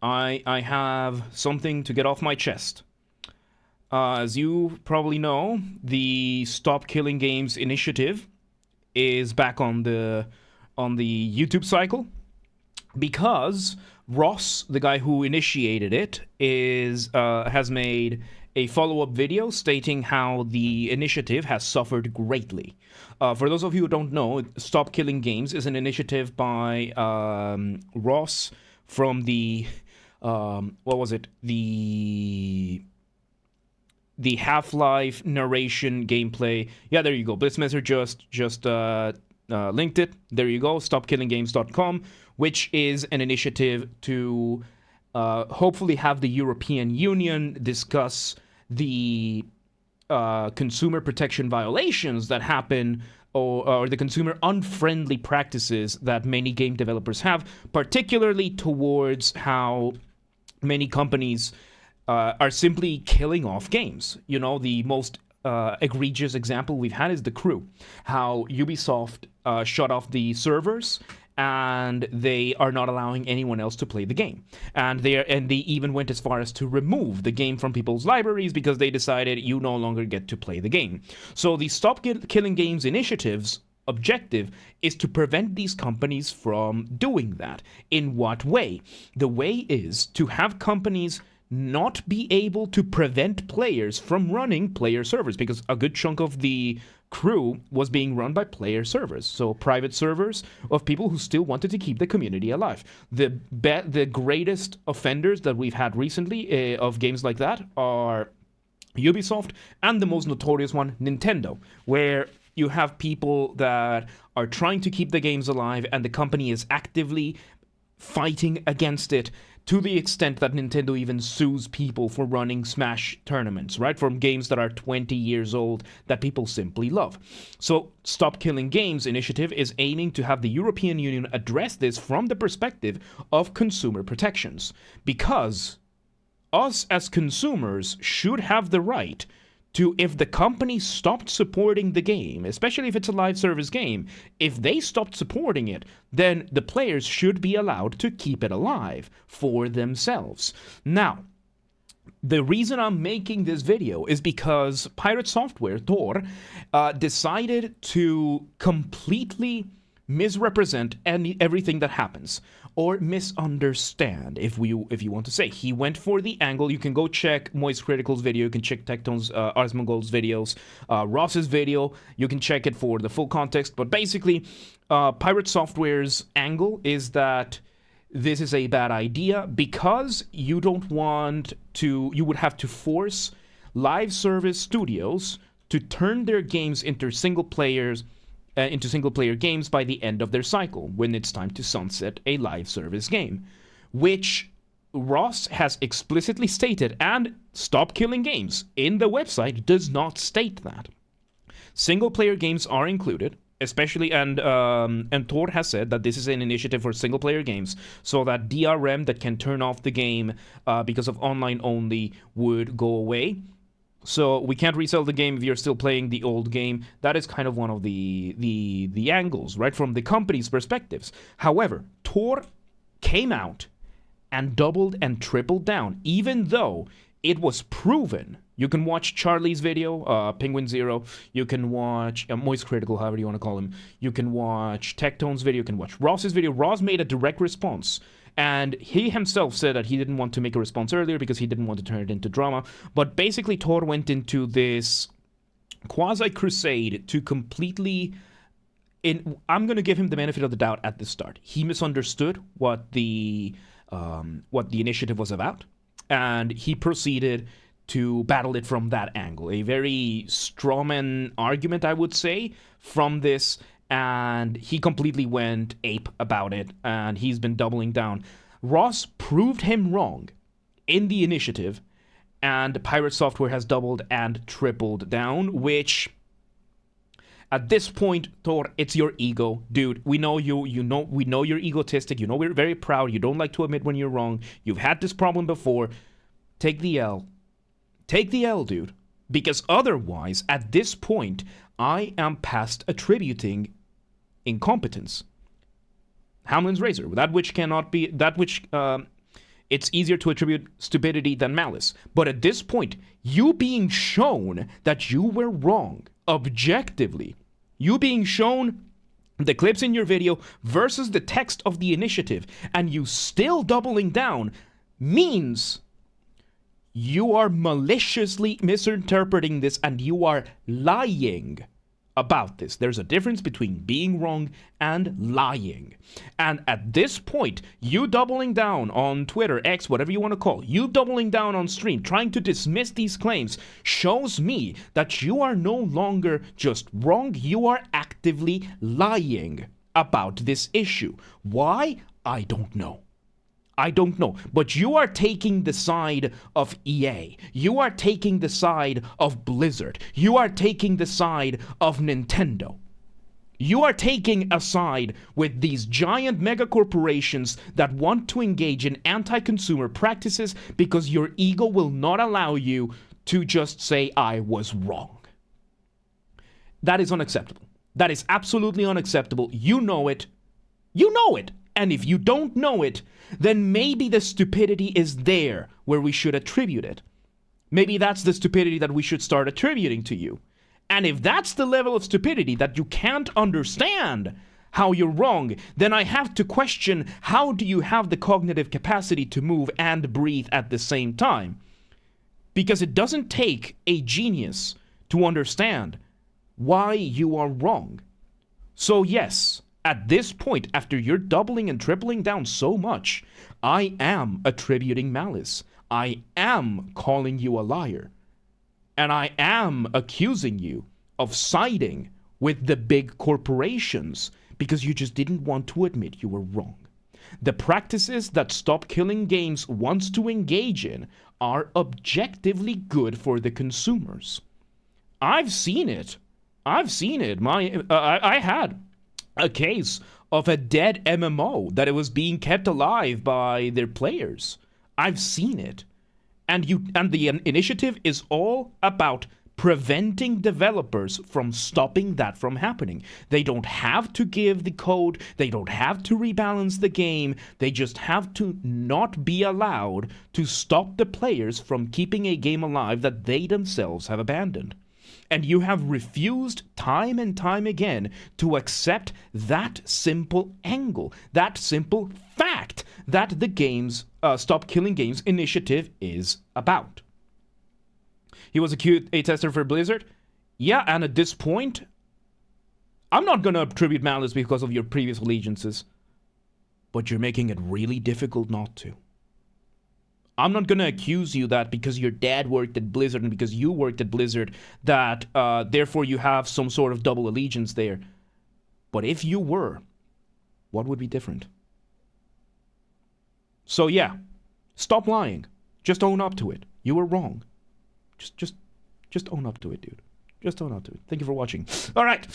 I have something to get off my chest. As you probably know, the Stop Killing Games initiative is back on the YouTube cycle because Ross, the guy who initiated it, is has made a follow-up video stating how the initiative has suffered greatly. For those of you who don't know, Stop Killing Games is an initiative by Ross from the what was it? The Half-Life narration gameplay. Yeah, there you go. Blitzmesser just linked it. There you go. StopKillingGames.com, which is an initiative to hopefully have the European Union discuss the consumer protection violations that happen, or the consumer unfriendly practices that many game developers have, particularly towards how many companies are simply killing off games. You know, the most egregious example we've had is The Crew, how Ubisoft shut off the servers and they are not allowing anyone else to play the game. And they even went as far as to remove the game from people's libraries because they decided you no longer get to play the game. So the Stop Killing Games initiative's objective is to prevent these companies from doing that. In what way? The way is to have companies not be able to prevent players from running player servers, because a good chunk of the Crew was being run by player servers, so private servers of people who still wanted to keep the community alive. The greatest offenders that we've had recently of games like that are Ubisoft, and the most notorious one, Nintendo, where you have people that are trying to keep the games alive and the company is actively fighting against it, to the extent that Nintendo even sues people for running Smash tournaments, right? From games that are 20 years old that people simply love. So Stop Killing Games initiative is aiming to have the European Union address this from the perspective of consumer protections. Because us as consumers should have the right to, if the company stopped supporting the game, especially if it's a live service game, if they stopped supporting it, then the players should be allowed to keep it alive for themselves. Now, the reason I'm making this video is because Pirate Software, Tor, decided to completely misrepresent everything that happens, or misunderstand, if you want to say. He went for the angle. You can go check Moist Critical's video, you can check Tecton's Arsmongold's videos, Ross's video, you can check it for the full context, but basically Pirate Software's angle is that this is a bad idea because you would have to force live service studios to turn their games into single player games by the end of their cycle, when it's time to sunset a live service game, which Ross has explicitly stated, and Stop Killing Games in the website does not state that. Single player games are included, especially, and Tor has said that this is an initiative for single player games, so that DRM that can turn off the game because of online only would go away. So we can't resell the game if you're still playing the old game. That is kind of one of the angles, right, from the company's perspectives. However, Tor came out and doubled and tripled down, even though it was proven. You can watch Charlie's video, Penguin Zero. You can watch Moist Critical, however you want to call him. You can watch Tectone's video. You can watch Ross's video. Ross made a direct response. And he himself said that he didn't want to make a response earlier because he didn't want to turn it into drama. But basically, Tor went into this quasi-crusade to completely... I'm going to give him the benefit of the doubt at the start. He misunderstood what the initiative was about, and he proceeded to battle it from that angle. A very strawman argument, I would say, from this, and he completely went ape about it, and he's been doubling down. Ross proved him wrong in the initiative, and Pirate Software has doubled and tripled down, which... At this point, Thor, it's your ego. Dude, we know you, we know you're egotistic, you know we're very proud, you don't like to admit when you're wrong, you've had this problem before. Take the L. Take the L, dude. Because otherwise, at this point, I am past attributing incompetence. Hamlin's razor, that which it's easier to attribute stupidity than malice. But at this point, you being shown that you were wrong, objectively, you being shown the clips in your video versus the text of the initiative, and you still doubling down, means you are maliciously misinterpreting this and you are lying about this. There's a difference between being wrong and lying. And at this point, you doubling down on Twitter, X, whatever you want to call, you doubling down on stream, trying to dismiss these claims, shows me that you are no longer just wrong, you are actively lying about this issue. Why? I don't know. I don't know, but you are taking the side of EA. You are taking the side of Blizzard. You are taking the side of Nintendo. You are taking a side with these giant mega corporations that want to engage in anti-consumer practices because your ego will not allow you to just say, I was wrong. That is unacceptable. That is absolutely unacceptable. You know it. You know it. And if you don't know it, then maybe the stupidity is there where we should attribute it. Maybe that's the stupidity that we should start attributing to you. And if that's the level of stupidity that you can't understand how you're wrong, then I have to question, how do you have the cognitive capacity to move and breathe at the same time? Because it doesn't take a genius to understand why you are wrong. So yes, at this point, after you're doubling and tripling down so much, I am attributing malice. I am calling you a liar. And I am accusing you of siding with the big corporations because you just didn't want to admit you were wrong. The practices that Stop Killing Games wants to engage in are objectively good for the consumers. I've seen it. I've seen it. I had a case of a dead MMO that it was being kept alive by their players. I've seen it. And the initiative is all about preventing developers from stopping that from happening. They don't have to give the code, they don't have to rebalance the game, they just have to not be allowed to stop the players from keeping a game alive that they themselves have abandoned. And you have refused time and time again to accept that simple angle, that simple fact that the game's Stop Killing Games initiative is about. He was a QA tester for Blizzard. Yeah, and at this point, I'm not going to attribute malice because of your previous allegiances, but you're making it really difficult not to. I'm not going to accuse you that because your dad worked at Blizzard and because you worked at Blizzard that therefore you have some sort of double allegiance there. But if you were, what would be different? So yeah, stop lying. Just own up to it. You were wrong. Just own up to it, dude. Just own up to it. Thank you for watching. All right.